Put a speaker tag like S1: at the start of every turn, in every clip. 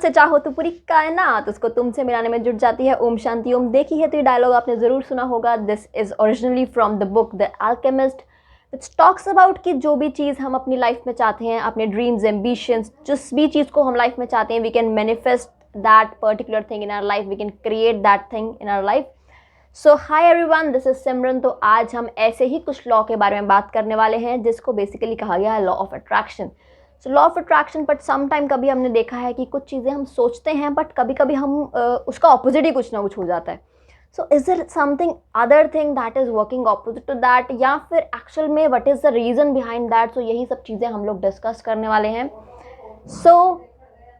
S1: तुझसे चाहो तो पूरी कायनात उसको तुमसे मिलाने में जुट जाती है। ओम शांति ओम। देखी है तो ये डायलॉग आपने ज़रूर सुना होगा। This is originally from the book the alchemist. It's talks about कि जो भी चीज़ हम अपनी लाइफ में चाहते हैं, अपने ड्रीम्स, एम्बिशंस, जिस भी चीज़ को हम लाइफ में चाहते हैं, we can manifest that particular thing in our life, we can create that thing in our life. So hi everyone, this is Simran. तो आज हम ऐसे ही कुछ लॉ के बारे में बात करने वाले हैं जिसको बेसिकली कहा गया है law of attraction. So law of attraction, but some time कभी हमने देखा है कि कुछ चीज़ें हम सोचते हैं बट कभी कभी हम उसका ऑपोजिट ही कुछ ना कुछ हो जाता है। So is there something other thing that is working opposite to that, या फिर एक्चुअल में what is the reason behind that. So यही सब चीज़ें हम लोग डिस्कस करने वाले हैं। So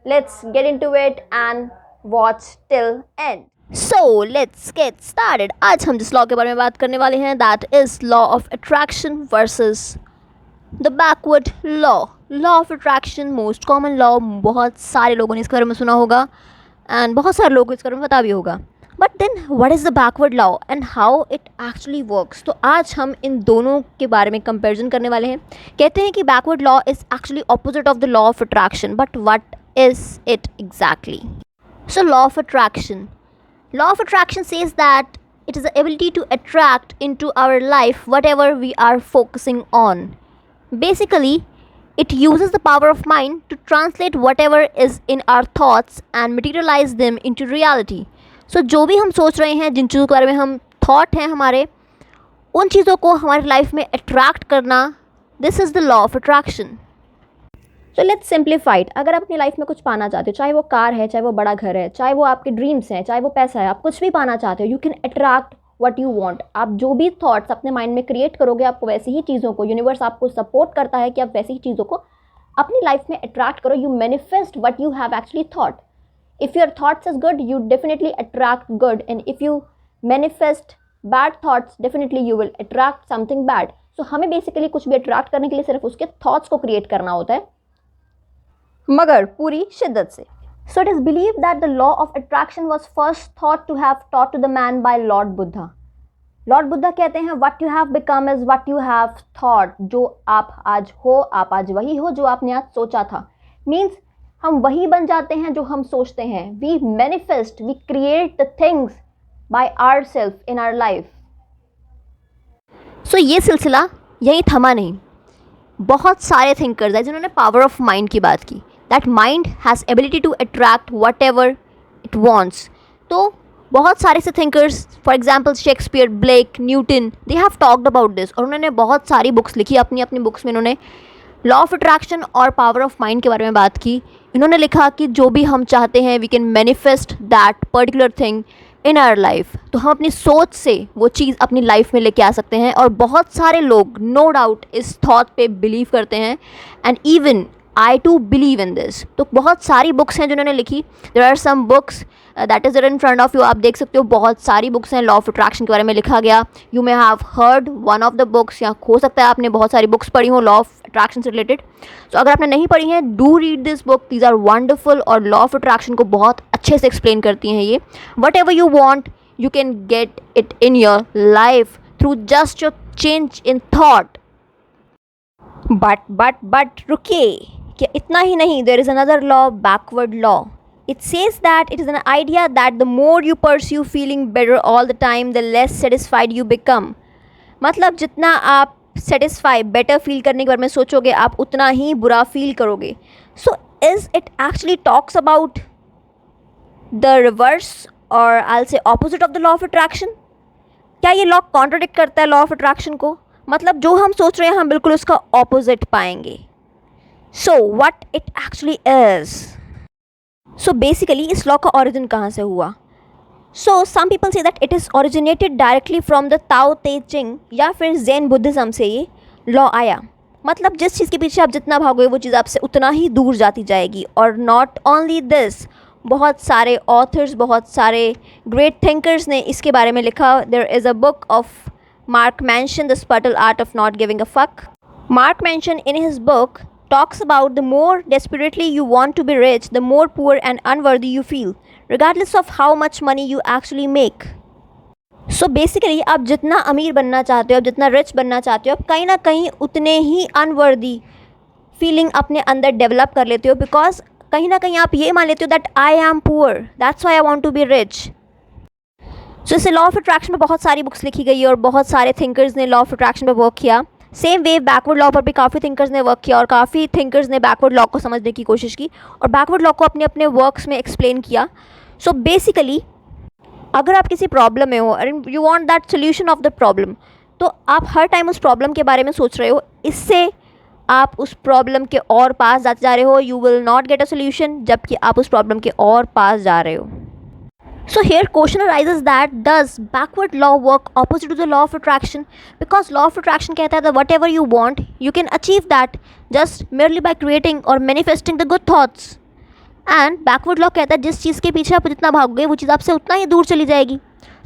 S1: let's get into it and watch till end. So let's get started. आज हम जिस लॉ के बारे में बात करने वाले हैं that is law of attraction versus the backward law. Law of attraction most common law, बहुत सारे लोगों ने इसके बारे में सुना होगा एंड बहुत सारे लोगों को इसके बारे में पता भी होगा। But then what is the backward law and how it actually works. तो आज हम इन दोनों के बारे में कंपेरिजन करने वाले हैं। कहते हैं कि backward law is actually opposite of the law of attraction, but what is it exactly? So law of attraction. Law of attraction says that it is the ability to attract into our life whatever we are focusing on. Basically, it uses the power of mind to translate whatever is in our thoughts and materialize them into reality. So जो भी हम सोच रहे हैं, जिन चीज़ों के बारे में हम थॉट हैं हमारे, उन चीज़ों को हमारी लाइफ में अट्रैक्ट करना, this is the law of attraction. So let's simplified. अगर आप अपनी लाइफ में कुछ पाना चाहते हो, चाहे वो कार है, चाहे वो बड़ा घर है, चाहे वो आपके ड्रीम्स हैं, चाहे वो पैसा है, आप कुछ भी पाना चाहते हो, you can attract what you want. आप जो भी थॉट्स अपने माइंड में क्रिएट करोगे, आपको वैसी ही चीज़ों को, यूनिवर्स आपको सपोर्ट करता है कि आप वैसी ही चीज़ों को अपनी लाइफ में अट्रैक्ट करो। You manifest what you have actually thought. If your thoughts is good, you definitely attract good, and if you manifest bad thoughts, definitely you will attract something bad. So हमें basically कुछ भी attract करने के लिए सिर्फ उसके thoughts को create करना होता है, मगर पूरी शिद्दत से। So it is believe that the law of attraction was first thought to have taught to the man by Lord Buddha. Lord Buddha कहते हैं what you have become is what you have thought. जो आप आज हो, आप आज वही हो जो आपने आज सोचा था। मीन्स हम वही बन जाते हैं जो हम सोचते हैं। We manifest, we create the things by our self in our life. So ये सिलसिला यहीं थमा नहीं। बहुत सारे थिंकर्स हैं जिन्होंने पावर ऑफ माइंड की बात की, that mind has ability to attract whatever it wants. तो बहुत सारे से thinkers, for example Shakespeare, Blake, Newton, they have talked about this, और उन्होंने बहुत सारी बुक्स लिखी। अपनी अपनी बुक्स में इन्होंने लॉ ऑफ अट्रैक्शन और पावर ऑफ माइंड के बारे में बात की। इन्होंने लिखा कि जो भी हम चाहते हैं, we can manifest that particular thing in our life. तो हम अपनी सोच से वो चीज़ अपनी लाइफ में लेके आ सकते हैं। और बहुत सारे लोग नो डाउट इस थॉट पे बिलीव करते हैं, and even I too believe in this. तो बहुत सारी बुक्स हैं जिन्होंने लिखी। There are some books that is in front of you, आप देख सकते हो। बहुत सारी बुक्स हैं लॉ ऑफ अट्रैक्शन के बारे में लिखा गया। You may have heard one of the books, या हो सकता है आपने बहुत सारी बुक्स पढ़ी हो लॉ ऑफ अट्रैक्शन से रिलेटेड। सो अगर आपने नहीं पढ़ी हैं, do read this book, these are wonderful. और लॉ ऑफ अट्रैक्शन को बहुत अच्छे से एक्सप्लेन करती हैं ये। Whatever you want, you can get it in your life through just your change in thought. But रुकिए, क्या इतना ही नहीं, there is another law, backward law. It says that it is an idea that the more you pursue feeling better all the time, the less satisfied you become. मतलब जितना आप satisfy, better feel करने के बारे में सोचोगे, आप उतना ही बुरा फील करोगे. So is it actually talks about the reverse or I'll say opposite of the law of attraction? क्या ये लॉ कॉन्ट्राडिक्ट करता है लॉ ऑफ अट्रैक्शन को? मतलब जो हम सोच रहे हैं हम बिल्कुल उसका ऑपोजिट पाएंगे. So what it actually is? So basically इस लॉ का ओरिजिन कहाँ से हुआ? So some people say that it is originated directly from the Tao Te Ching या फिर जैन बुद्धिज़्म से ये लॉ आया. मतलब जिस चीज़ के पीछे आप जितना भागोगे वो चीज़ आपसे उतना ही दूर जाती जाएगी. और नॉट ओनली दिस, बहुत सारे ऑथर्स, बहुत सारे ग्रेट थिंकर्स ने इसके बारे में लिखा. There is a book of Mark Manson, the subtle art of not giving a fuck. Mark Manson in his book talks about the more desperately you want to be rich, the more poor and unworthy you feel, regardless of how much money you actually make. So basically आप जितना अमीर बनना चाहते हो, आप जितना rich बनना चाहते हो, आप कहीं ना कहीं उतने ही अनवर्दी फीलिंग अपने अंदर डेवलप कर लेते हो. बिकॉज कहीं ना कहीं आप ये मान लेते हो that I am poor, that's why I want to be rich. So इससे लॉ ऑफ अट्रैक्शन में बहुत सारी बुक्स लिखी गई है और बहुत सारे थिंकर्स ने लॉ ऑफ अट्रैक्शन पे वर्क किया। सेम वे बैकवर्ड लॉ पर भी काफ़ी थिंकर्स ने वर्क किया और काफ़ी थिंकर्स ने बैकवर्ड लॉ को समझने की कोशिश की और बैकवर्ड लॉ को अपने अपने वर्क्स में एक्सप्लेन किया। सो बेसिकली अगर आप किसी प्रॉब्लम में हो and you want that solution of the problem, तो आप हर टाइम उस प्रॉब्लम के बारे में सोच रहे हो, इससे आप उस प्रॉब्लम के और पास जाते जा रहे हो। You will not get a solution, जबकि आप उस प्रॉब्लम के और पास जा रहे हो। So here question arises that does backward law work opposite to the law of attraction? Because law of attraction कहता है that whatever you want, you can achieve that just merely by creating or manifesting the good thoughts. And backward law कहता है जिस चीज़ के पीछे आप जितना भागोगे वो चीज़ आपसे उतना ही दूर चली जाएगी।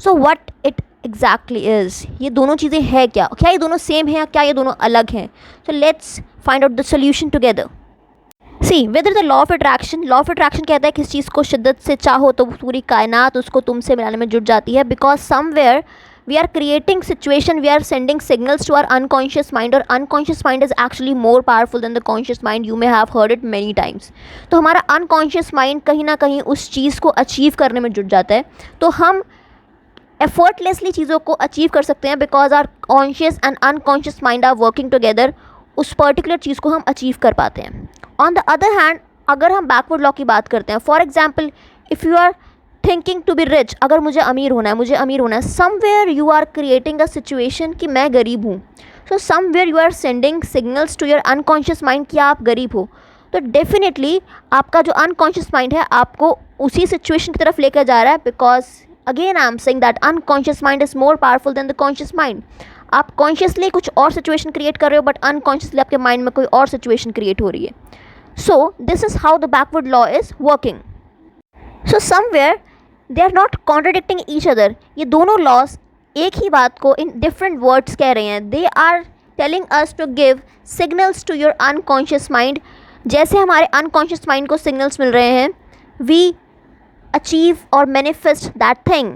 S1: So what it exactly is? ये दोनों चीज़ें हैं क्या ये दोनों सेम हैं या क्या ये दोनों अलग हैं? So let's find out the solution together. See whether the law of attraction कहता है किस चीज़ को शिद्दत से चाहो तो पूरी कायनात उसको तुमसे मिलाने में जुट जाती है। Because somewhere we are creating situation, we are sending signals to our unconscious mind, और unconscious mind is actually more powerful than the conscious mind. You may have heard it many times. तो हमारा unconscious mind कहीं ना कहीं उस चीज़ को achieve करने में जुट जाता है। तो हम एफर्टलेसली चीज़ों को अचीव कर सकते हैं because our conscious and unconscious mind are working together. उस पर्टिकुलर चीज़ को हम अचीव कर पाते हैं। ऑन द अदर हैंड अगर हम बैकवर्ड लॉ की बात करते हैं, for example if you are thinking to be rich, अगर मुझे अमीर होना है, somewhere you are creating a situation कि मैं गरीब हूँ। So somewhere you are sending signals to your unconscious mind कि आप गरीब हो। तो डेफिनेटली आपका जो अनकॉन्शियस माइंड है आपको उसी सिचुएशन की तरफ लेकर जा रहा है। Because again I am saying that unconscious mind is more powerful than the conscious mind. आप कॉन्शियसली कुछ और सिचुएशन क्रिएट कर रहे हो बट अनकॉन्शियसली आपके माइंड में कोई और सिचुएशन क्रिएट हो रही है। So this is how the backward law is working. So somewhere they are not contradicting each other. ये दोनों laws एक ही बात को in different words कह रहे हैं। They are telling us to give signals to your unconscious mind. जैसे हमारे unconscious mind को signals मिल रहे हैं, we achieve or manifest that thing.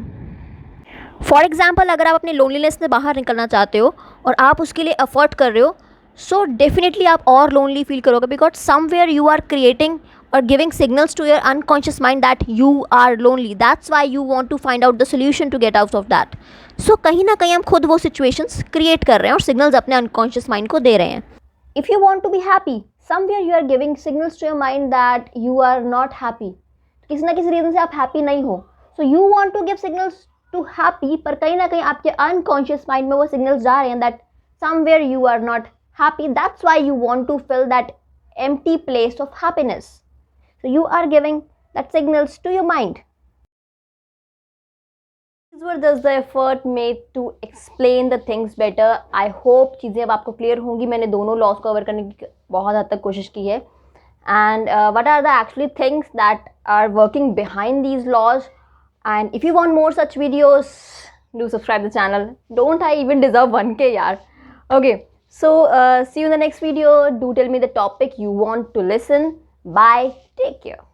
S1: For example अगर आप अपने loneliness से बाहर निकलना चाहते हो और आप उसके लिए effort कर रहे हो, सो डेफिनेटली आप और लोनली फील करोगे because somewhere you are creating और giving signals to your unconscious mind that you are lonely. That's why you want to find out the solution to get out of that. So कहीं ना कहीं हम खुद वो situations create कर रहे हैं और सिग्नल्स अपने अनकॉन्शियस माइंड को दे रहे हैं। If you want to be happy, somewhere you are giving signals to your mind that you are not happy. किसी ना किसी रीज़न से आप हैप्पी नहीं हो, so you want to give signals to happy, पर कहीं ना कहीं आपके अनकॉन्शियस माइंड में वो सिग्नल्स जा रहे हैं that somewhere you are not happy. That's why you want to fill that empty place of happiness. So you are giving that signals to your mind. These were just the effort made to explain the things better. I hope चीज़ें अब आपको clear होंगी। मैंने दोनों laws को cover करने की बहुत हद तक कोशिश की है। And what are the actually things that are working behind these laws? And if you want more such videos, do subscribe the channel. Don't I even deserve 1K yaar? Okay. So see you in the next video. Do tell me the topic you want to listen. Bye. Take care.